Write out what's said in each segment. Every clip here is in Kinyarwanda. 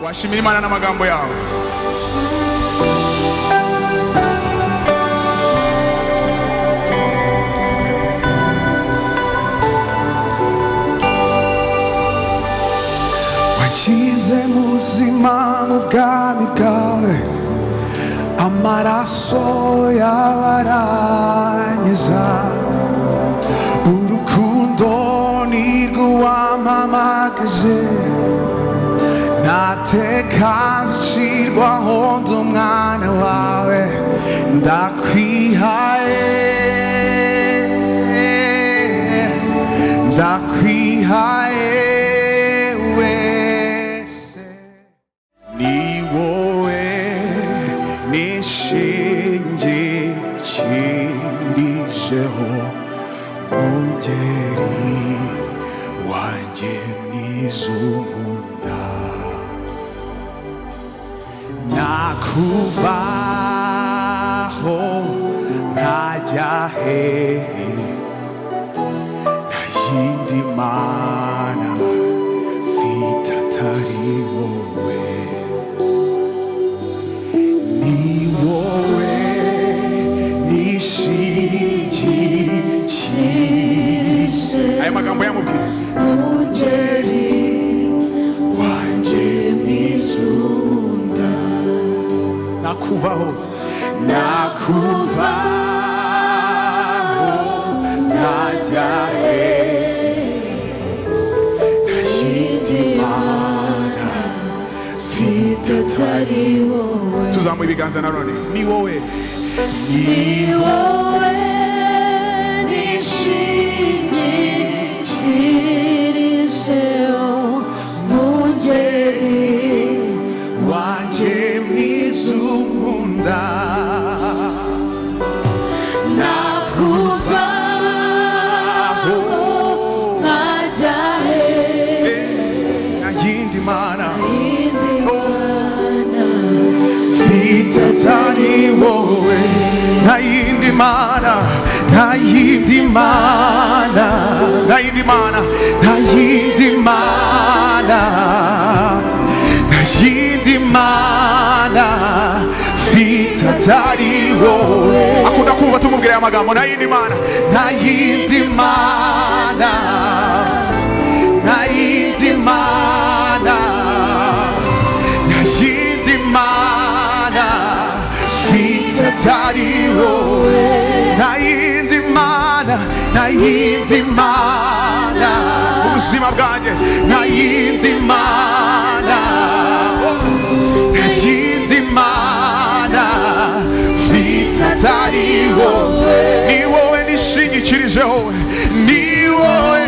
washimira Imana n'amagambo yawe. Wakize muzima mu bwami bwawe, amaraso yabarangiza, urukundo nirwo wampamagaje, nateka nzicirwaho ndi umwana wawe. Ndakwihaye, ndakwihaye wese, ni wowe nishingikirijeho, mungeri wanjye mwiza unkunda. Nakuvaho nkajya hehe, nta yindi mana mfite atari wowe. Ni wowe nishingikirije. Aya magambo yamubwiye, mungeri wanjye mwiza unkunda. Nakuvaho, nakuvaho nkajya hehe, nta yindi mana mfite atari wowe. Tuzamuye ibiganza nanone, ni wowe, ni wowe nishingikirijeho, mungeri wanjye mwiza unkunda. Nakuvaho nkajya hehe, nta yindi mana mfite atari wowe. Nta yindi mana, nta yindi mana, nta yindi mana, nta yindi mana, nta yindi mana mfite atari wowe. Akunda kumva tumubwira aya magambo, nta yindi mana, nta yindi mana, nta yindi mana, nta yindi mana mfite atari wowe. Nta yindi mana, nta yindi mana mu buzima bwanjye, nta yindi mana, nta yindi mana mfite atari wowe. Ni wowe nishingikirijeho, ni wowe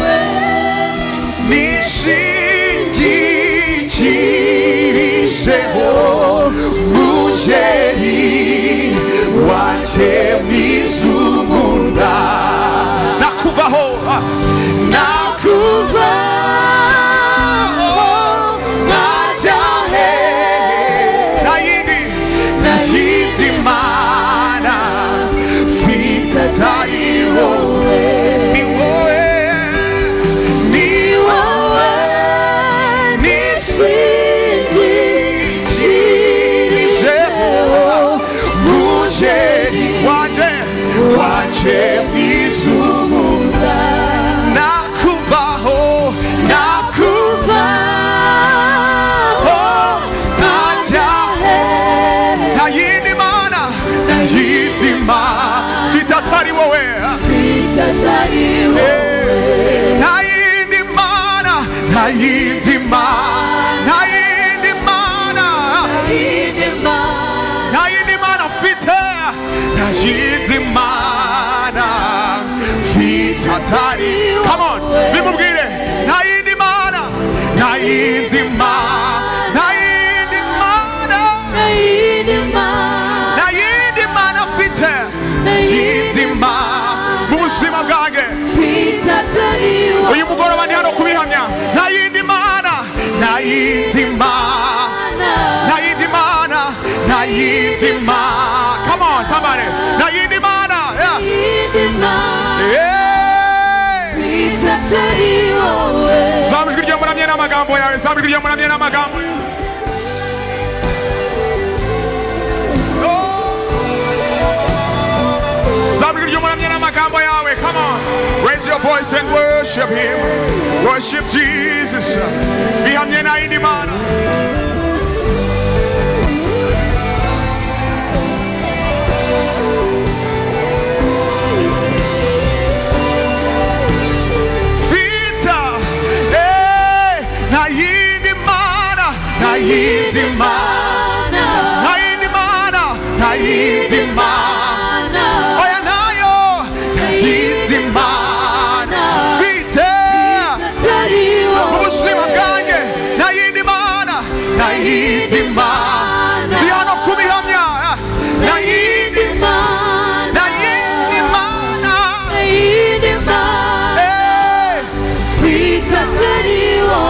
nishingikirijeho, mungeri wanjye mwiza unkunda. Nakuvaho, nakuvaho nkajya hehe, nta yindi mana mfite atari wowe. Ni wowe, ni wowe nishingikirijeho, mungeri wanjye mwiza unkunda. Nakuvaho, nakuvaho nkajya hehe, nta yindi mana, nta yindi mana mfite atari wowe. Nta yindi mana, nta yindi mana, nta yindi mana, nta yindi mana mfite, nta yindi mana mfite atari. Come on, bimubwire, nta yindi mana, nta yindi mana, nta yindi mana, nta yindi mana mfite, nta yindi mana mu buzima bwanjye. Uyu mugoroba ndi hano kubihamya, nta yindi mana, nta yindi mana, nta yindi mana, nta yindi mana. Come on somebody, nta yindi mana, yeah. Zamujwi ryo muramye n'amagambo yawe, zamujwi ryo muramye n'amagambo yawe. magambo yawe. Come on, raise your voice and worship him. Worship Jesus. Bihamye na indi mana. Naidimana, naidimana, naidimana. Oya nayo, naidimana. Vite, ubuzima bwanjye, naidimana, naidimana. Diano kubihamya, naidimana, naidimana, naidimana. Vite tariwo.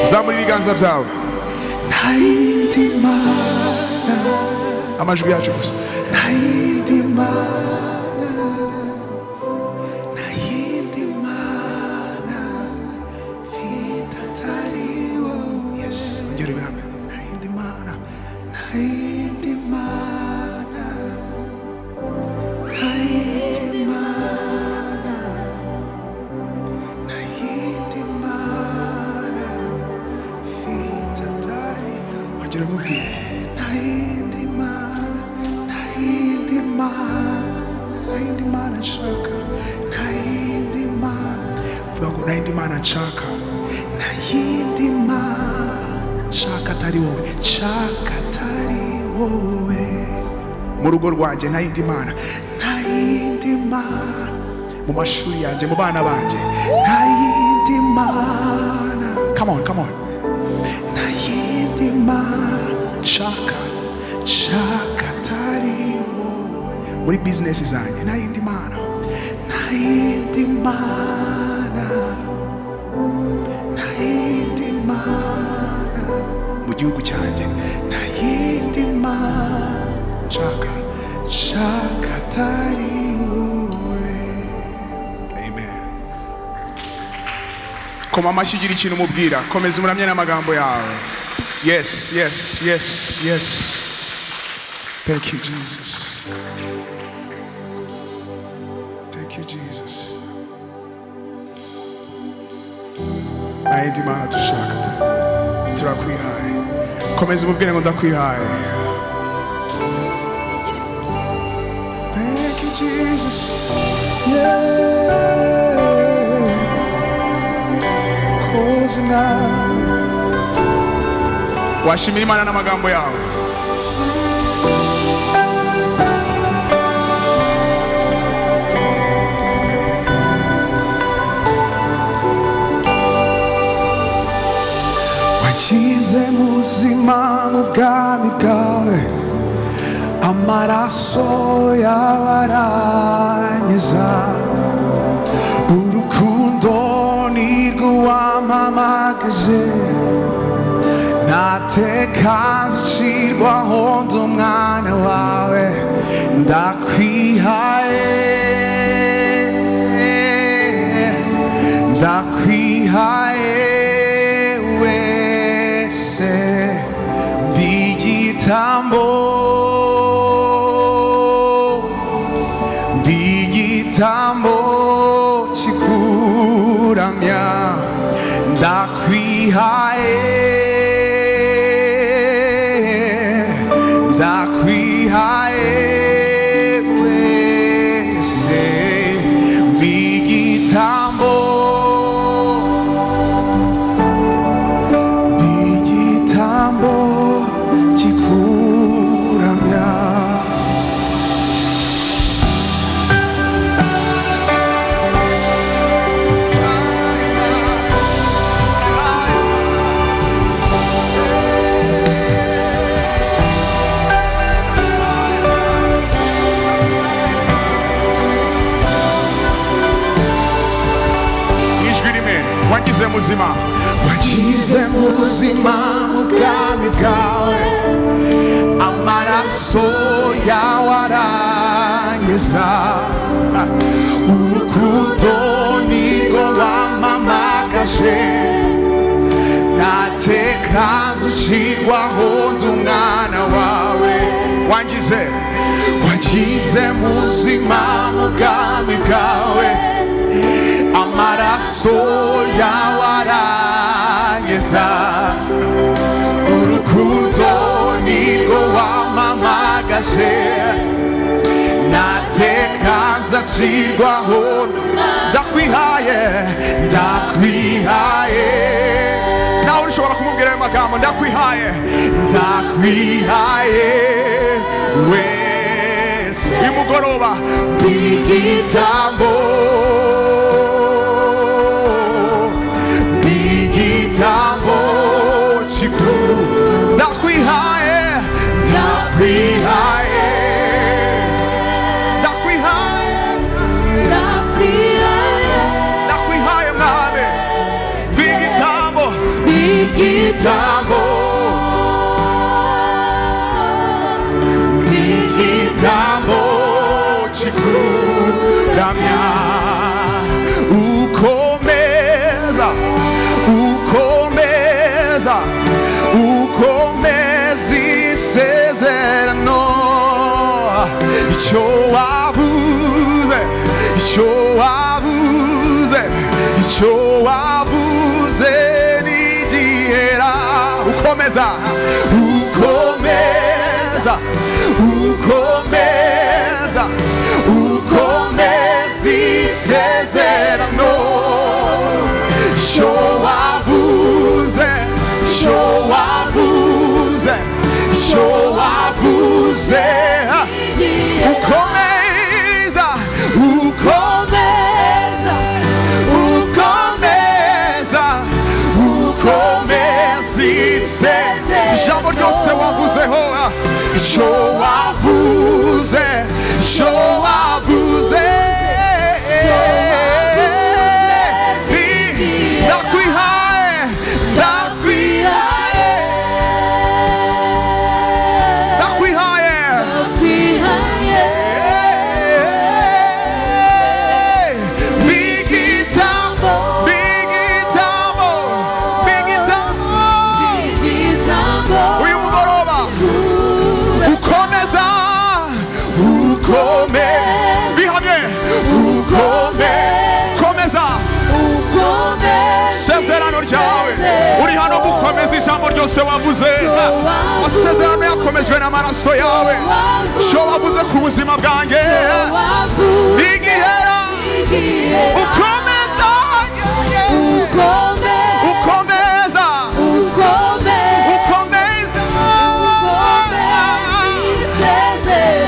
Zamuri ibiganza byawe. Naidimana. Amajwi yacu gusa. Naidimana. Naidimana. Vitatariwo. Yes. Ongera ibihamya. Naidimana. Naidimana. Naidimana. Naidimana. Vitatari. Ongera mubwire. Naidimana. Naidimana. Naidimana nshaka. Naidimana. Vuga ngo naidimana nshaka. Naidimana nshaka atari wowe. Nshaka atari wowe. Mu rugo rwanjye naidimana. Naidimana. Mu mashuri yanjye, mu bana banjye. Naidimana. Come on, come on. Naidimana nshaka. Nshaka atari wowe. Muri business zanjye naidimana. Naidimana. Naidimana. Mu gihugu cyanjye naidimana. Nshaka. Nshaka atari wowe. Amen. Koma amashyi ugira ikintu umubwira. Komeza umuramye n'amagambo yawe. Yes, yes, yes, yes. Thank you, Jesus. Thank you, Jesus. Naidimana dushaka. Turakwihaye. Komeza umubwire ngo ndakwihaye. Thank you, Jesus. Yeah. Cause now. Washimira Imana n'amagambo yawe. Wakize muzima mu bwami bwawe, amaraso yabarangiza, urukundo nirwo wamamagaje, nateka nzicirwaho ndi umwana wawe, ndakwihaye, ndakwihaye wese mbigitambo, mbigitambo kikuramya, ndakwihaye, ndakwihaye wese mbigitambo, mbigitambo kikuramya. buzima, wangize muzima mu bwami bwawe, amaraso yawe arankiza, urukundo nirwo rwampamagaje, nateka nzicirwaho ndi umwana wawe. Wangize muzima mu bwami bwawe, amaraso yawe arankiza, urukundo nirwo wampamagaje, nateka nzacirwaho. Ndakwihaye, ndakwihaye. Nawe ushobora kumubwira ayo magambo, ndakwihaye, ndakwihaye wese. Uyu mugoroba igitambo, igitambo kikuru. Ndakwihaye, ndakwihaye, ndakwihaye, ndakwihaye mwami, igitambo, igitambo, igitambo kikuramya, ukomeza, ukomeza, ukomeza isezerano, icyo wavuze, icyo wavuze, icyo wavuze nigihera. Ukomeza, ukomeza, ukomeza, ukomeza isezerano, icyo wavuze, icyo wavuze, icyo wavuze, ukomeza, ukomeza, ukomeza, ukomeza isezerano. Ijambo ryose wavuzeho, icyo wavuze, icyo wavuze, ndakwihaye, ndakwihaye, ndakwihaye, b'igitambo, b'igitambo, b'igitambo. Uyu mugoroba ukomeza, ukome, bihamye, ukome, komeza isezerano ryawe. Uri hano gukomeza ijambo ryose wavuze. Amasezerano yakomejwe n'amaraso yawe. Icyo wavuze ku buzima bwanjye nigihera. Ukomeza, ukomeza, ukomeza,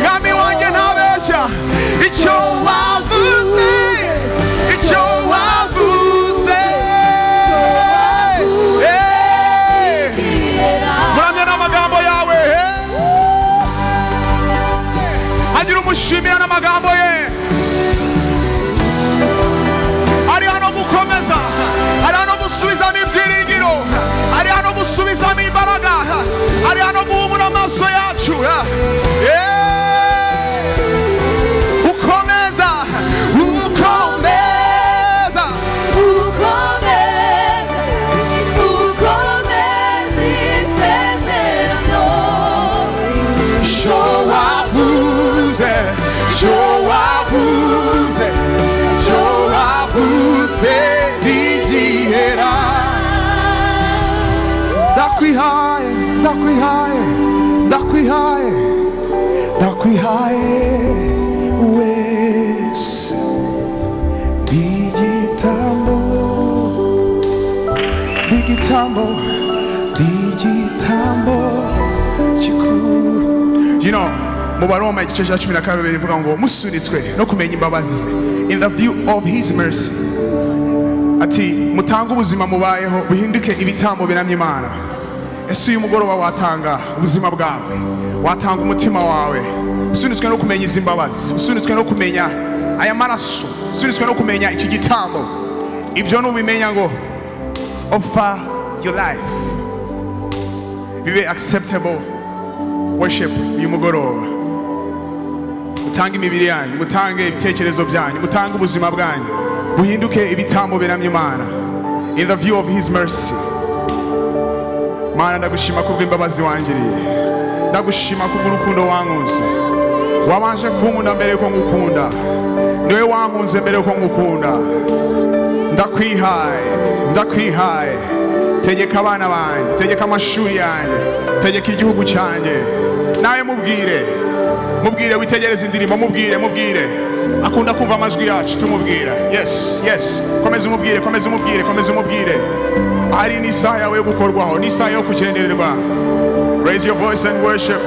mwami wanjye ntabeshya, icyo wavuze, icyo wavuze. Muramye n'amagambo yawe, agira umushimira n'amagambo ye. Ari hano gukomeza, ari hano gusubizamo ibyiringiro, ari hano gusubizamo imbaraga, ari hano guhumura amaso yacu. Ukomeza, ukomeza, ukomeza, ukomeza isezerano, icyo wavuze, icyo wavuze, icyo wavuze nigihera. Ndakwihaye, ndakwihaye, ndakwihaye, ndakwihaye wese, igitambo, igitambo, igitambo kikuru. You know, mu Baroma igice cya 12 bivuga ngo musunitswe no kumenya imbabazi, in the view of his mercy, ati mutanga ubuzima mubayeho buhinduke ibitambo biramya Imana. Ese uyu mugoroba watanga ubuzima bwawe, watanga umutima wawe, usunitswe no kumenya izi mbabazi, usunitswe no kumenya aya maraso, usunitswe no kumenya iki gitambo. Ibyo nubimenya ngo offer your life. Bibe acceptable worship uyu mugoroba. Mutange imibiri yanyu, mutange ibitekerezo byanyu, mutange ubuzima bwanyu, buhinduke ibitambo biramya Imana in the view of his mercy. Mana ndagushima kubw'imbabazi wangiriye, ndagushima kubw'urukundo wankunze. Wabanje kunkunda mbere yuko ngukunda, niwe wankunze mbere yuko ngukunda. Ndakwihaye, ndakwihaye. Tegeka abana banjye, tegeka amashuri yanjye, tegeka igihugu cyanjye. Nawe mubwire witegereze indirimbo, mubwire. Akunda kumva amajwi yacu, tumubwira. Yes. Komeza umubwire. Ari ni isaha yawe yo gukorwaho, ni isaha yo kugendererwa. Raise your voice and worship.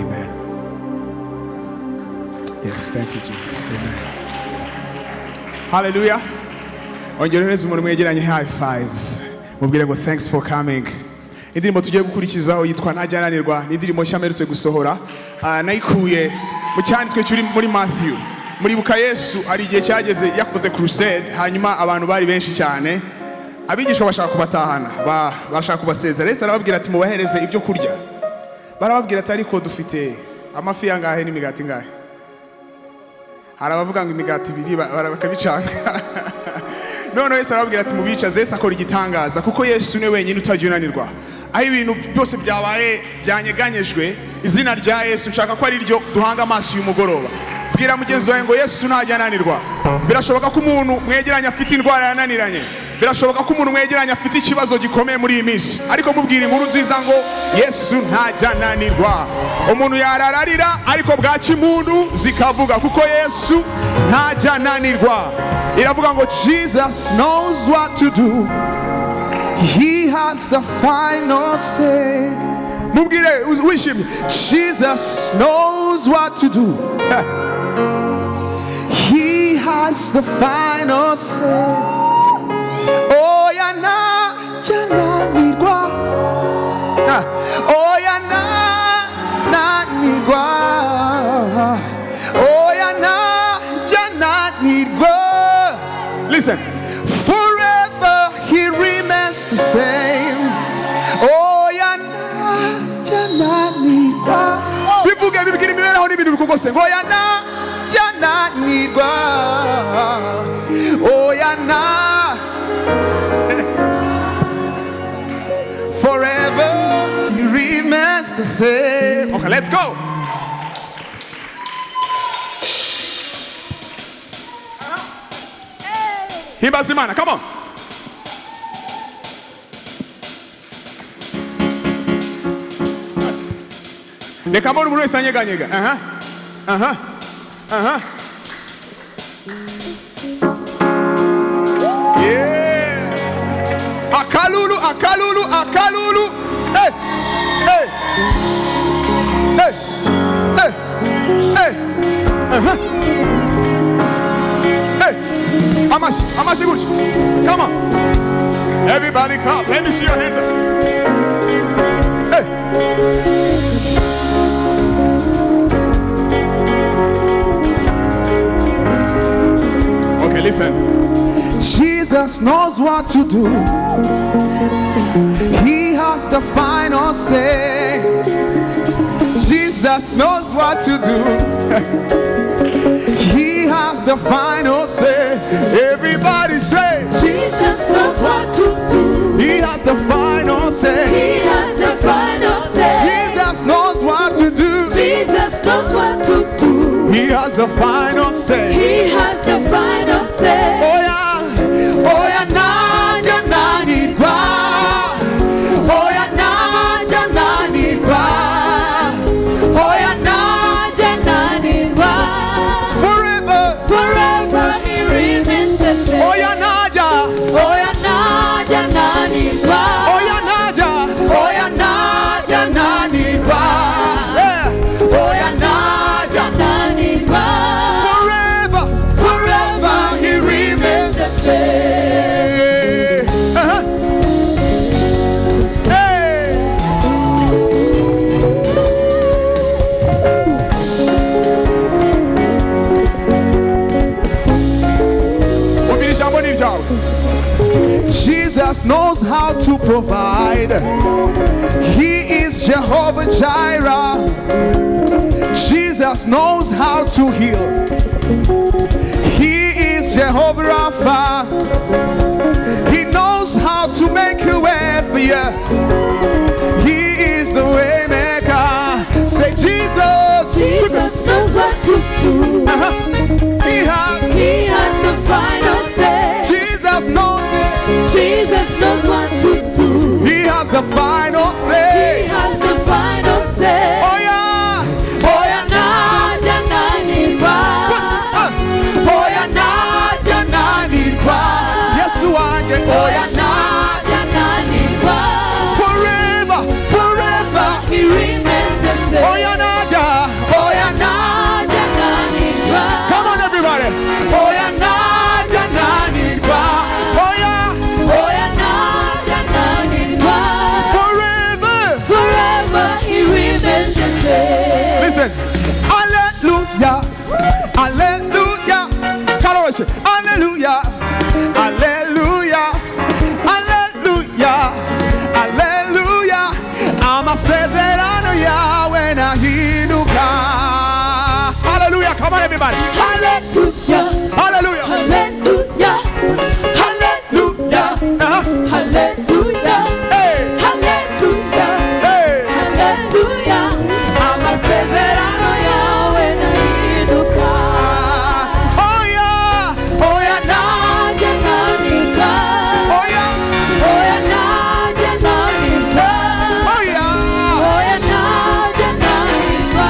Amen. Yes, thank you, Jesus. Amen. Hallelujah. Ongereza umuntu mwegeranye high five. Mubwire ngo thanks for coming. Indirimbo tugiye gukurikizaho yitwa Ntajyananirwa, ni indirimbo nshya mperutse gusohora. Nayikuye mu cyanditswe cyuri muri Matthew. Muribuka Yesu ari igihe cyageze yakoze crusade, hanyuma abantu bari benshi cyane. Abigishwa bashaka kubatahana, bashaka kubasezera. Yesu arababwira ati mubahereze ibyo kurya. Barababwira ati ariko dufite amafi yangahe n'imigati ngahe? Harabavuga ngo imigati ibiri bakabicanga. None Yesu arababwira ati mubicaze. Yesu akora igitangaza kuko Yesu ni wenyine utajyananirwa. Aho ibintu byose byabaye byanyeganyejwe, izina rya Yesu nshaka ko ari ryo duhanga amaso uyu mugoroba. Bwira mugenzi wawe ngo Yesu ntajyananirwa. Birashoboka ko umuntu mwegeranye afite indwara yananiranye, birashoboka ko umuntu mwegeranye afite ikibazo gikomeye muri iyi minsi, ariko mubwira inkuru nziza ngo Yesu ntajyananirwa. Umuntu yarararira ariko bwaca impundu zikavuga kuko Yesu ntajyananirwa. Iravuga ngo Jesus knows what to do. He has the final say. Mubwire wishimye. Jesus knows what to do. He has the final say. Oh ya na jananirwa. Oh ya na jananirwa. Oh ya na jananirwa. Listen. Forever he remains the same. Oh ya na jananirwa. Bivuge bibigire imibereho n'ibintu bikugose. Oh ya na jananirwa. Oh ya na. Forever he remains the same. Okay, let's go. Himbaza Imana, come on. Reka mbona umuntu wese anyeganyega. Yeah. Akalulu. Hey. Amashi good. Come on. Everybody clap. Let me see your hands up. Hey. Okay, listen. Jesus knows what to do. He has the final say. Jesus knows what to do. He has the final say. Everybody say Jesus knows what to do. He has the final say. He has the final say. Jesus knows what to do. Jesus knows what to do. He has the final say. He has the final say. Oh ya na jananirwa. Oh ya na jananirwa. Oh ya na jananirwa. Forever he remains the same. Oh ya na jananirwa. Oh ya na jananirwa. Oh ya na jananirwa. Oh ya na jananirwa. Yeah. Oh ya na jananirwa. Forever he remains. provide. He is Jehovah Jireh. Jesus knows how to heal. He is Jehovah Rapha. He knows how to make a way for you. He is the way maker. Say Jesus. Jesus knows what to do. He has the final say. Jesus knows it. Jesus knows what to do. He has the final say. He has the final say. Oh yeah. Oh yeah, naja nanirwa. Oh yeah, naja nanirwa. Yes, you are. Oh yeah, naja nanirwa. Forever, forever. He remains the same. Oh yeah, Naja. Oh yeah, naja nanirwa. Come on, everybody. Oh yeah, naja nanirwa. Oh yeah. Oh yeah, naja nanirwa. Forever. Forever he remains the same. Listen. Hallelujah. Hallelujah. Come on, say hallelujah. Hallelujah. Hallelujah. Hallelujah. Amasezerano yawe nahinduka. Hallelujah. Come on, everybody. Hallelujah. Hallelujah. Hallelujah. Hallelujah. Hallelujah. Hey. Hallelujah. Hey. Hallelujah. Amasezerano yawe nahinduka. Oh yeah. Oh yeah. Naja nanirwa. Oh yeah. Oh yeah, naja nanirwa. Oh yeah. Oh yeah, naja nanirwa.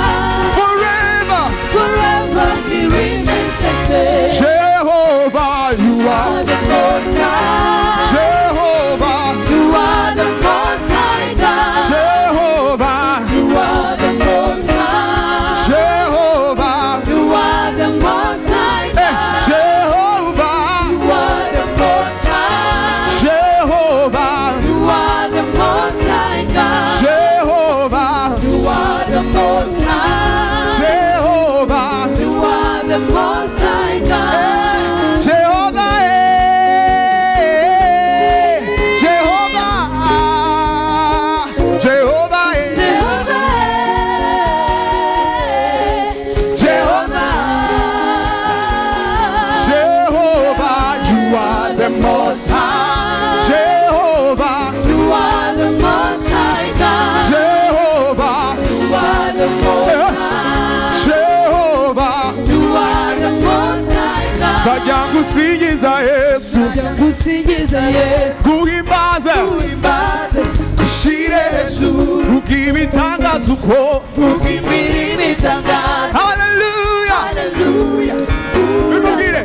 Forever. Forever he remains the same. Jehovah, you are. The Most High. Jehovah. You are the Most High God. Jehovah. You are the Most High. Jehovah. You are the Most High Hey, God. Jehovah. You are the Most High. Jehovah. You are the Most High God. Jehovah. You are the Most High. Jehovah. You are the Most High God. Jehovah. Jehovah. Jehovah. Jehovah. Jehovah. Jehovah. You are the most high. Jehovah. You are the Most High God. Jehovah. You are the Most High. Jehovah. You are the Most High God. Sajya ngusingiza Yesu. Kusingiza Yesu. Guhimbaza. Uimbaze. Ushire hejuru. Vuga ibitangaza uko. Vuga imirimo itangaza. Hallelujah. Hallelujah. Bimubwire.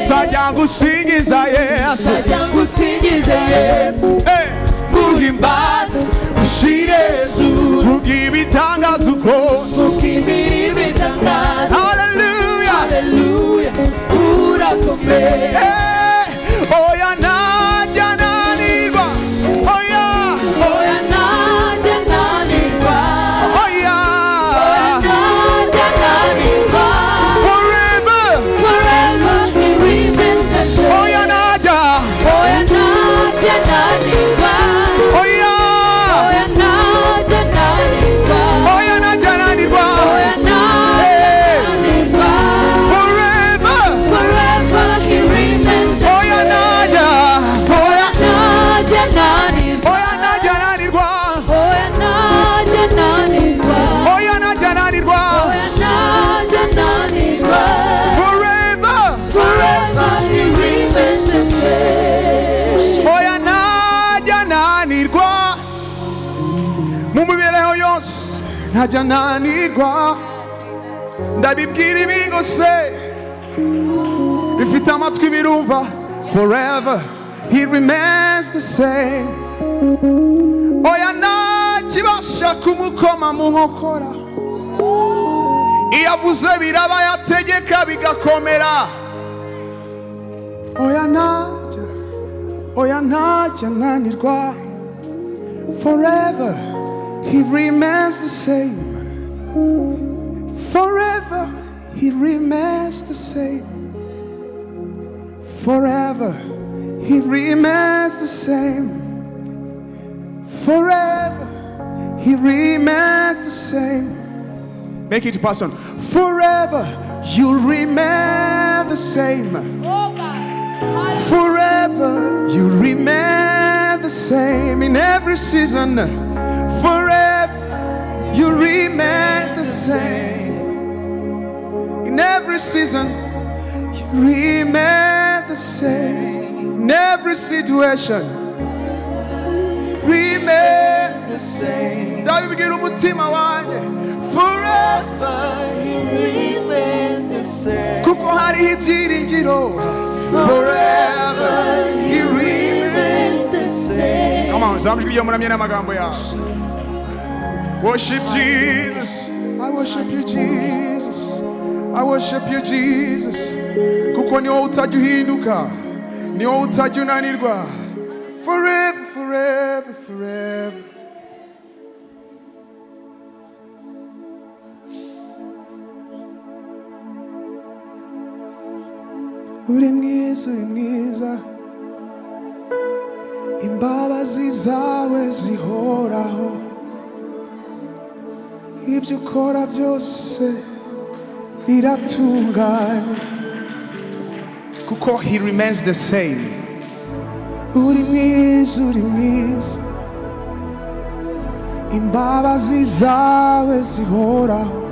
Sajya ngusingiza Yesu. Sajya ngusingiza Yesu. Hey. Guhimbaza. Ushire hejuru. Vuga ibitangaza uko. Vuga imirimo itangaza. Hallelujah. Hallelujah. Urakomeye. Hey. Oya najya nanirwa. Oya. Oya naja nanirwa. Oya. Oya naja nanirwa. Forever. Forever he remains the same. Oya najya. Oya naja nanirwa. Oya. Oya naja nanirwa. Oya najya nanirwa. Oya naja nanirwa. Forever. Forever he remains the Oya same. najya. Oya naja nanirwa. Oya najya nanirwa. Oya naja nanirwa. Oya najya nanirwa. Oya naja nanirwa. Forever. Forever he remains the same. Oya najya nanirwa. Mu mibereho yose najya nanirwa. Ndabibwira ibingose bifite amatwi birumva. Forever he remains the same. Oya ntakibasha kumukoma mu nkokora. Iyo avuze biraba, yategeka bigakomera. Oya najya nanirwa. Forever he remains the same. Forever he remains the same. Forever he remains the same. Forever He remains the same. Make it personal. Forever you remain the same. Forever you remain the same in every season. Forever you remain the same in every season. You remain the same in every situation. Remain the same. Ndabibwira umutima wanje. Forever He remains the same. Kuko hariho ibyiringiro. Forever He remains the same. Come on, zamujwiye muramye n'amagambo yawe. Worship Jesus. I worship you, Jesus. I worship you, Jesus. Kuko niwo utajya uhinduka, niwo utajya unanirwa. Forever, forever, forever. Uri mwiza, uri mwiza. Imbabazi zawe zihoraho. Ibyo ukora byose biratunganye. Kuko He remains the same. Uri mwiza, uri mwiza. Imbabazi zawe zihoraho.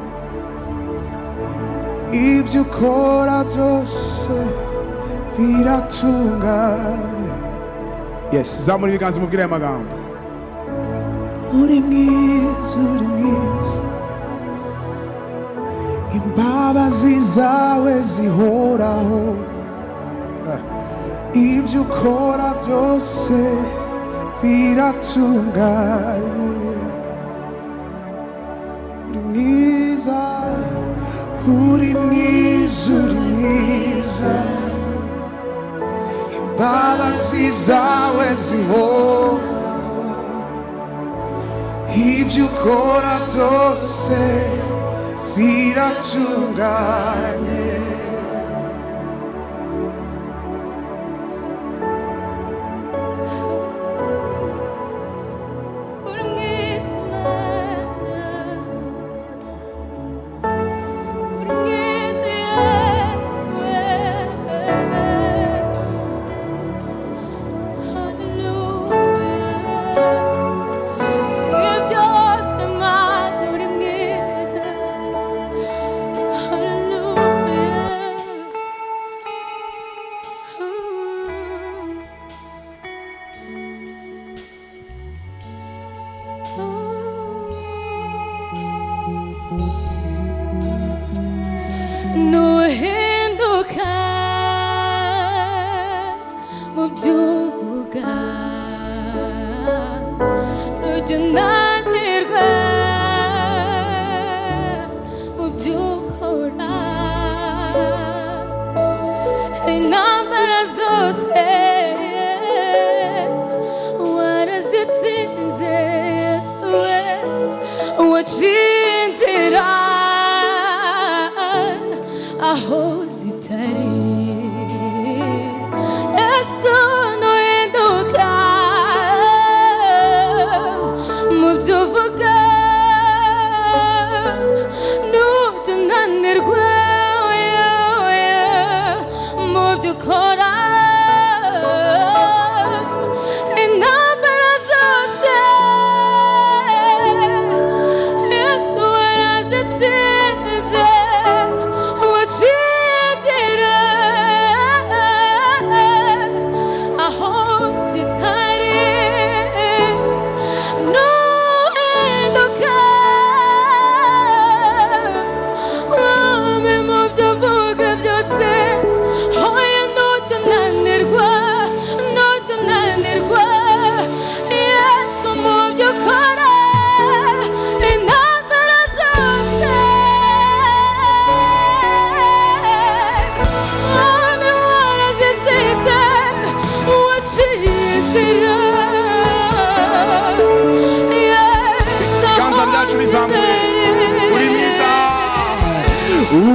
Ibyo ukora byose biratunganye. Yes, zamura ibiganza mubwire aya magambo. Uri mwiza, uri mwiza. Imbabazi zawe zihoraho. Ibyo ukora byose biratunganye. Uri mwiza, uri mwiza, uri mwiza. Imbabazi zawe zihoraho. Ibyo ukora byose biratunganye.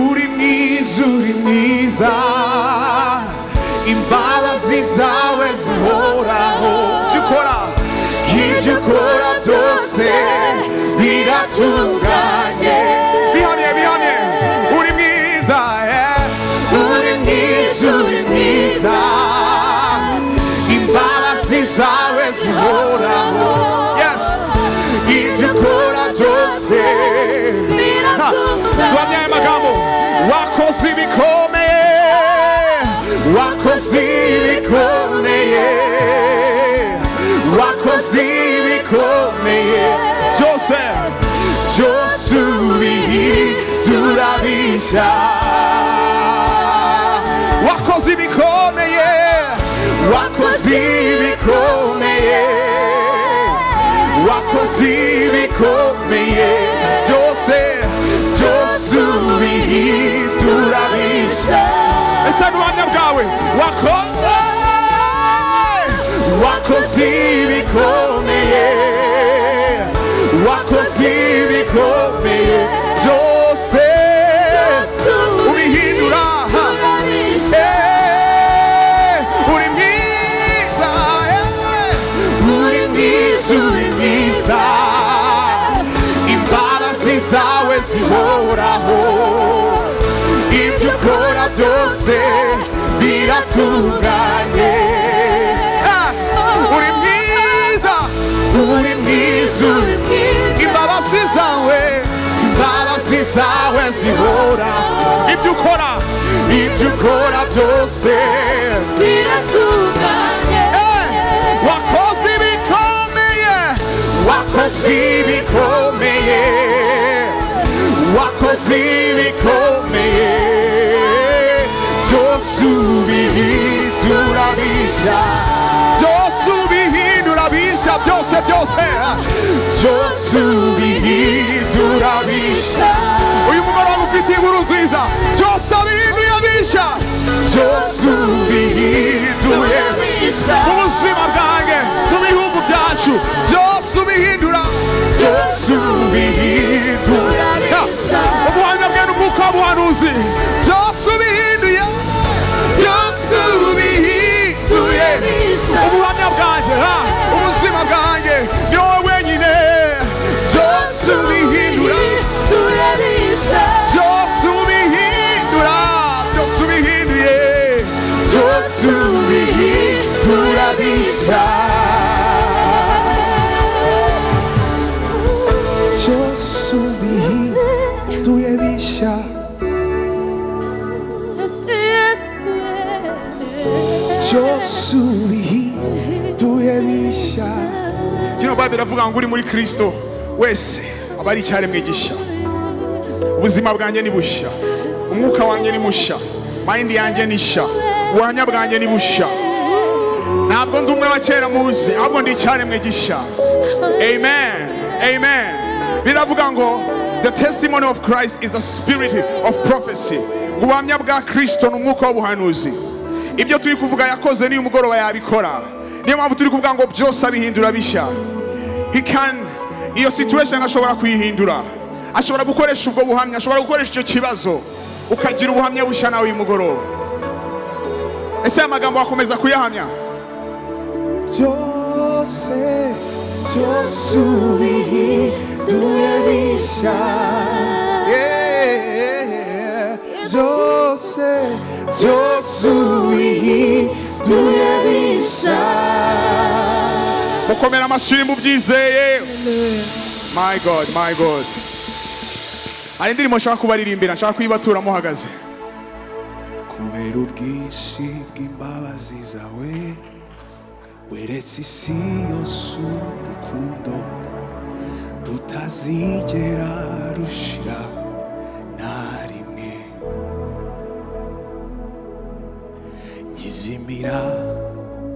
Uri mwiza, uri mwiza. Imbabazi zawe zihoraho. Ibyo ukora biratunganye. Bihamye, bihamye. Uri mwiza, Uri mwiza, uri mwiza. imbabazi zawe zihoraho. Yes. Ibyo ukora byose tuhamya aya magambo. Wakoze ibikomeye, wakoze ibikomeye, wakoze ibikomeye byose, byose ubihindura bishya. Wakoze ibikomeye, wakoze ibikomeye, wakoze ibikomeye byose, byose ubihindura bishya. Ese n'ubuhamya bwawe wakoze, wakoze ibikomeye, wakoze ibikomeye byose ubihindura. Uri mwiza, uri mwiza, uri mwiza, imbabazi zawe zihoraho. Ibyo ukora byose biratunganye. Uri mwiza, uri mwiza, imbabazi zawe, imbabazi zawe zihoraho. Ibyo ukora, ibyo ukora byose biratunganye. wakoze ibikomeye, wakoze ibikomeye, wakoze ibikomeye byose ubihindura bishya, byose ubihindura bishya, byose byose byose ubihindura bishya. Uyu mugoroba ufite inkuru nziza, byose abihinduye bishya, byose ubihinduye mu buzima bwanjye, mu bihugu byacu, byose ubihindura, byose ubihindura. Ubuhamya bwe n'umwuka w'ubuhanuzi, byose ubihinduye, byose ubihinduye. Ubuhamya bwanjye, ubuzima bwanjye, ni wowe wenyine, byose ubihindura, byose ubihindura, byose ubihinduye, byose ubihindura bishya, byose ubihinduye bishya. Byose ubihinduye bishya. Kino Bible iravuga ngo uri muri Kristo wese aba ari icyaremwe gishya. Ubuzima bwanjye ni bushya, umwuka wanjye ni mushya, mind yanjye ni shya, ubuhamya bwanjye ni bushya. Ntabwo ndi umwe wa kera muzi, ahubwo ndi icyaremwe gishya. Amen, amen. Biravuga ngo the testimony of Christ is the spirit of prophecy. Ubuhamya bwa Kristo ni umwuka w'ubuhanuzi. Ibyo turi kuvuga yakoze ni umugoroba yabikora. Niyo mpamvu turi kuvuga ngo byose abihindura bishya. He can, iyo situation ashobora kuyihindura, ashobora gukoresha ubwo buhamya, ashobora gukoresha icyo kibazo ukagira ubuhamya bushya nawe uyu mugoroba. Ese aya magambo wakomeza kuyahamya? Byose, byose ubihinduye bishya. Byose, byose ubihinduye bishya. Mukomera amashyi mubyizeye. My God, my God. Hari indirimbo nshaka kubaririmbira, nshaka kuyibatura muhagaze. Kubera ubwinshi bw'imbabazi zawe, weretse isi yose urukundo rutazigera rushira na rimwe. Nyizimira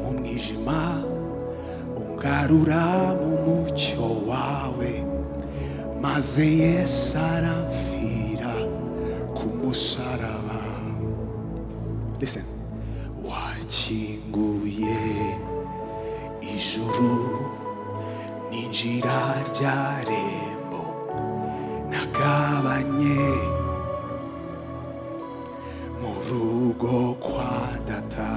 mu mwijima, ungarura mu mucyo wawe, maze Yesu aramfira ku musaraba. Listen. Wakinguye ijuru n'injira rya rembo, nagabanye mu rugo kwa data.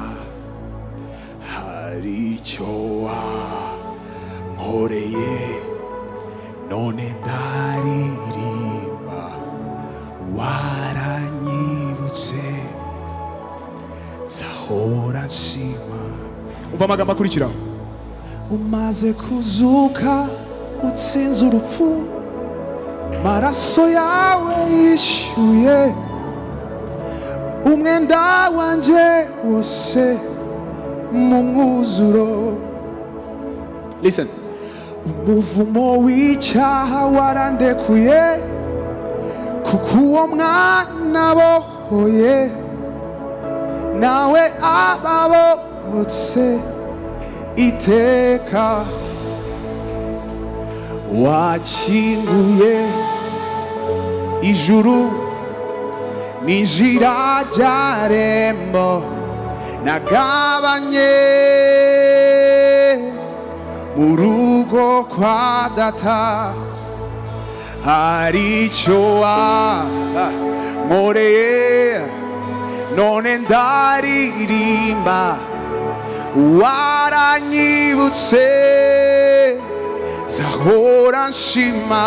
Hari icyo wankoreye none ndaririmba waranyibutse zahora nshima. Umva amagambo akurikiraho. Umaze kuzuka utsinze urupfu, maraso yawe yishyuye umwenda wanje wose mu mwuzuro. Listen. Umuvumo w'icyaha warandekuye, kuko uwo mwana bohoye nawe ababotse iteka. Wakinguye ijuru n'injira ry'arembo nagabanye mu rugo kwa data. Hari icyo wankoreye none ndaririmba waranyibutse zahora nshima.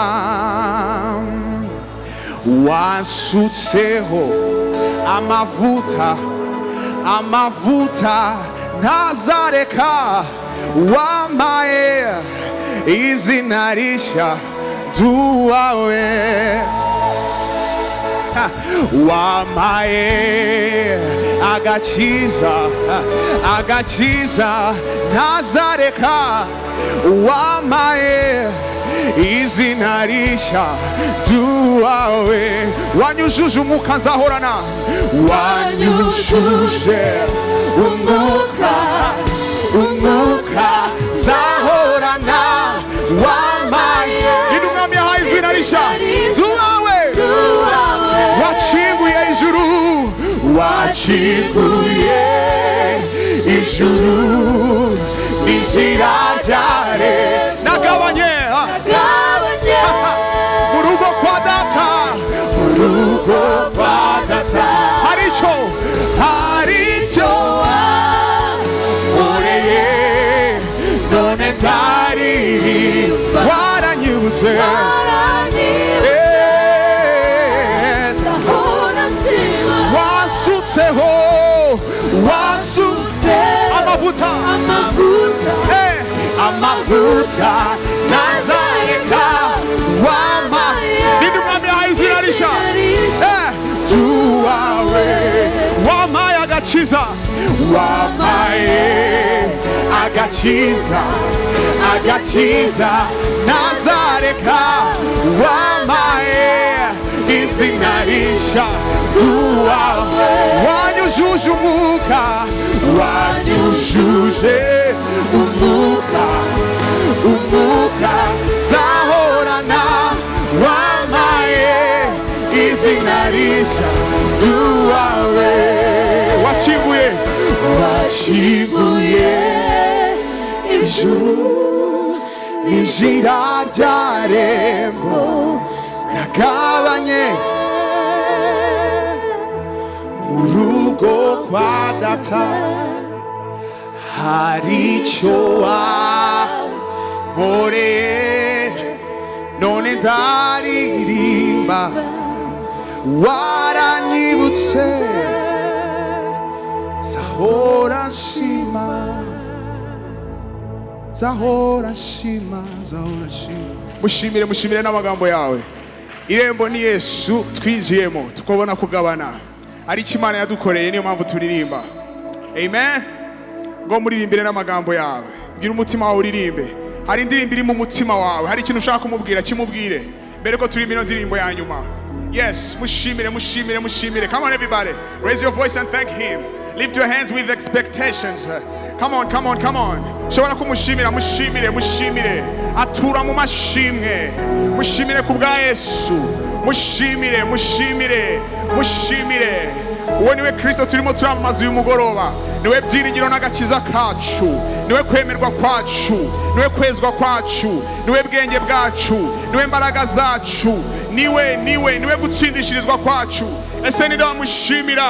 Wansutseho amavuta ntazareka, wampaye izina rishya duwawe. Wampaye agakiza ntazareka, wampaye izina rishya duwawe. Wanyujuje umwuka nzahorana, wanyujuje umwuka zahorana, wampaye intumwami yahaye izina rishya duwawe. Wakinguye ijuru, wakinguye ijuru n'inzira ryare nagabanye mu rugo kwa data, hari icyo wankoreye none ndaririmba waranyibutse. Wasutse amavuta nazareka, wampaye n'intumwami yahaye izina rishya duwawe. Wampaye agakiza, nazareka, wampaye izina rishya duwawe. Wanyujuje umwuka zahorana, wampaye izina rishya duwawe. Wakinguye ijuru n'injira ry'arembo nagabanye mu rugo kwa data. Hari icyo wankoreye none ndaririmba waranyibutse zahora nshima. Mushimire n'amagambo yawe. Irembo ni Yesu twinjiyemo tukabona kugabana, ari icyo Imana yadukoreye, niyo mpamvu turirimba. Amen. Ngo muririmbire n'amagambo yawe, bwira umutima wawe uririmbe. Hari indirimbo iri mu mutima wawe, hari ikintu ushaka kumubwira kimubwire mbere ko turirimba ino ndirimbo ya nyuma. Yes, mushimire. Come on everybody, raise your voice and thank him. Lift your hands with expectations. Come on. Shobora kumushimira, mushimire. Atura mu mashimwe. Mushimire kubwa Yesu. Mushimire. Uwo niwe Chryso turimo turamamaza uyu mugoroba. Niwe byiringiro n'agakiza kacu, niwe kwemerwa kwacu, niwe kwezwa kwacu, niwe bwenge bwacu, niwe mbaraga zacu, niwe gutsindishirizwa kwacu. Ese ni ndamushimira,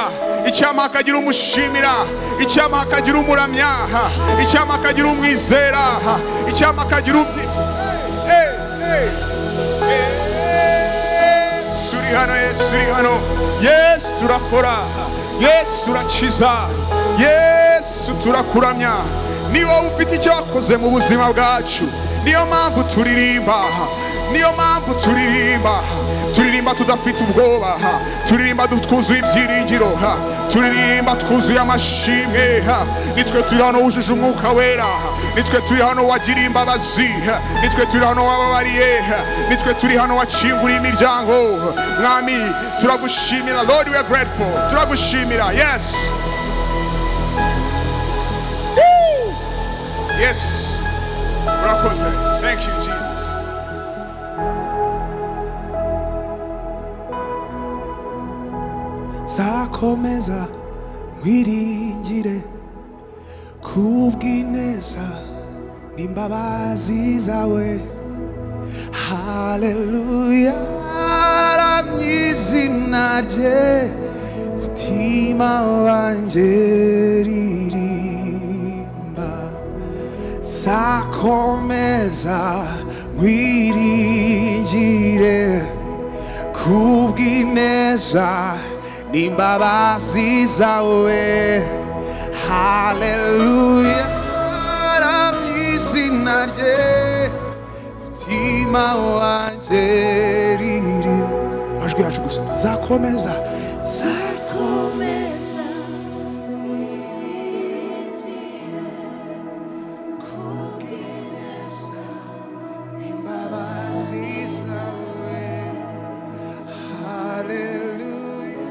icyama akagira umushimira, icyama akagira umuramya, icyama akagira umwizera, icyama akagira hano, Yesu uri hano, Yesu urakora, Yesu urakiza, Yesu turakuramya. Ni wowe ufite icyo wakoze mu buzima bwacu, niyo mpamvu turirimba, niyo mpamvu turirimba. Turirimba tudafite ubwoba, turirimba twuzuye ibyiringiro, turirimba twuzuye amashimwe. Nitwe turi hano wujuje umwuka wera, nitwe turi hano wagiriye imbabazi, nitwe turi hano wababariye, nitwe turi hano wacinguriye imiryango. Mwami turagushimira, Lord, we are grateful. Turagushimira. Yes, yes, urakoze. Thank you Jesus. Zakomeza nkwiringire kubw'ineza n'imbabazi zawe. Haleluya, ramya izina rye, mutima wanjye ririmba. Zakomeza nkwiringire kubw'ineza n'imbabazi zawe. Haleluya, ramya izina rye, mutima wanjye ririmba. Amajwi yacu gusa. Zakomeza, zakomeza nkwiringire kubw'ineza n'imbabazi zawe. Haleluya.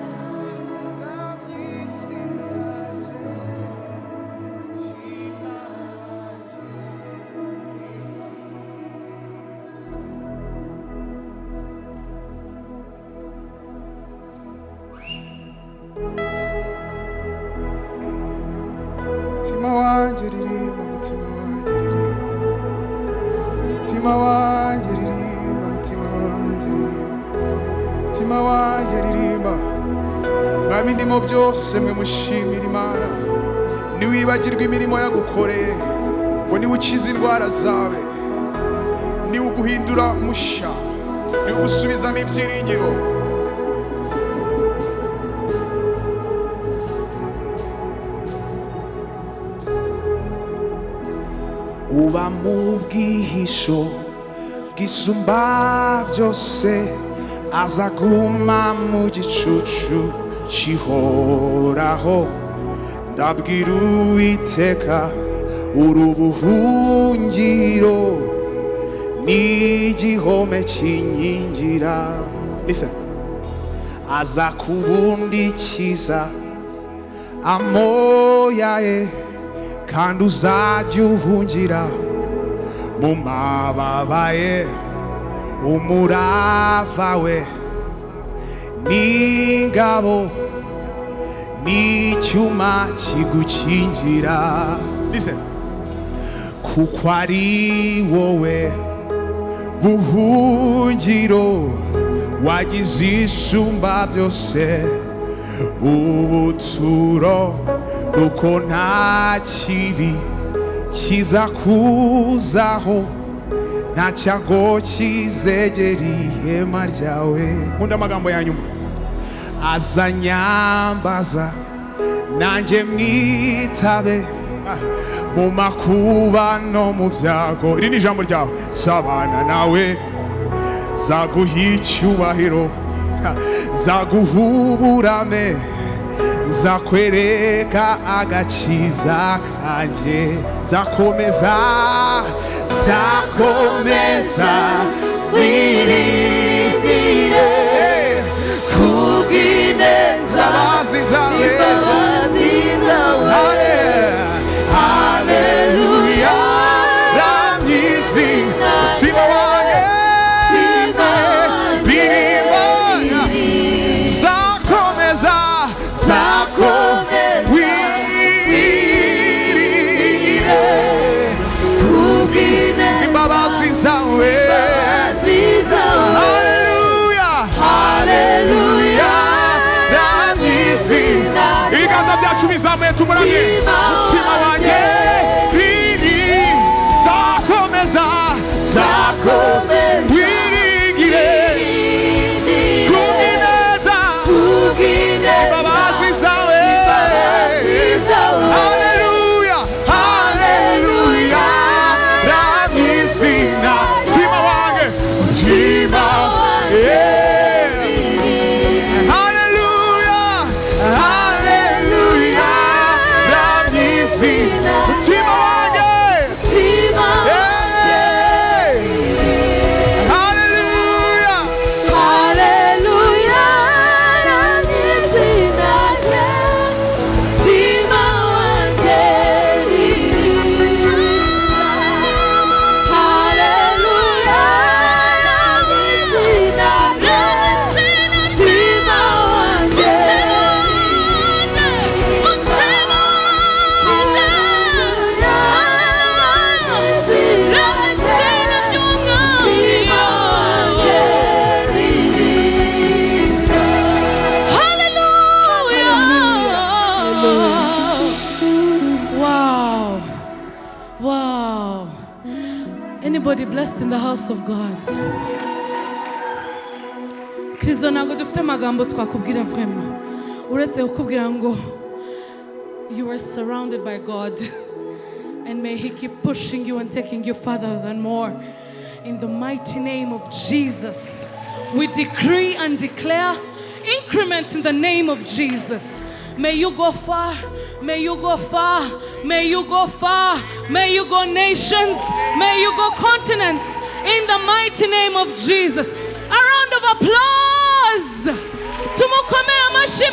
Mutima wanjye ririmba, mutima wanjye ririmba, mutima wanjye ririmba, mutima wanjye ririmba, mutima wanjye ririmba. Mwami ndimo byose mwe mushimira Imana. Niwibagirwa imirimo yagukoreye, ngo niwe ukiza indwara zawe, niwe uguhindura mushya, niwe ugusubizamo ibyiringiro. Uba mu bwihisho bwisumba byose, azaguma mu gicucu kihoraho. Ndabwira Uwiteka uri ubuhungiro n'igihome kinkingira. Listen. Azakubundikiza amoya ye, kandi uzajya uhungira mu mababa ye. Umurava we n'ingabo n'icyuma kigukingira. Listen. Kuko ari wowe buhungiro wagize isumba byose, ubuturo nuko nta kibi kiza kuzaho, nta cyago kizegera ihema ryawe. Nkunda amagambo ya nyuma. Azanyambaza nanjye mwitabe, mu makuba no mu byago. Iri ni ijambo ryawe. Sabana nawe, zaguha icyubahiro, zaguha uburame, zakwereka agakiza kanjye. Zakomeza, zakomeza wiringire kubw'ineza imbabazi zawe. n'imbabazi zawe. Haleluya, ramya izina mutima wanjye ririmba. Zakomeza, zakomeza wiringire kubw'ineza imbabazi zawe. Haleluya, haleluya, ramya izina. Ibiganza byacu bizamuye tumuramye. Mutima wanjye riri, zakomeza, zakomeza wiringire kubw'ineza mutima. Yeah. Hallelujah, hallelujah. Ramyizina mutima wanjye. Anybody blessed in the house of God? Chryso ntabwo dufite amagambo twakubwira vraiment uretse kukubwira ngo you are surrounded by God and may he keep pushing you and taking you further and more. In the mighty name of Jesus, we decree and declare increment in the name of Jesus. May you go far. May you go far. May you go far. May you go nations. May you go continents. In the mighty name of Jesus. A round of applause. Tumukomea amashi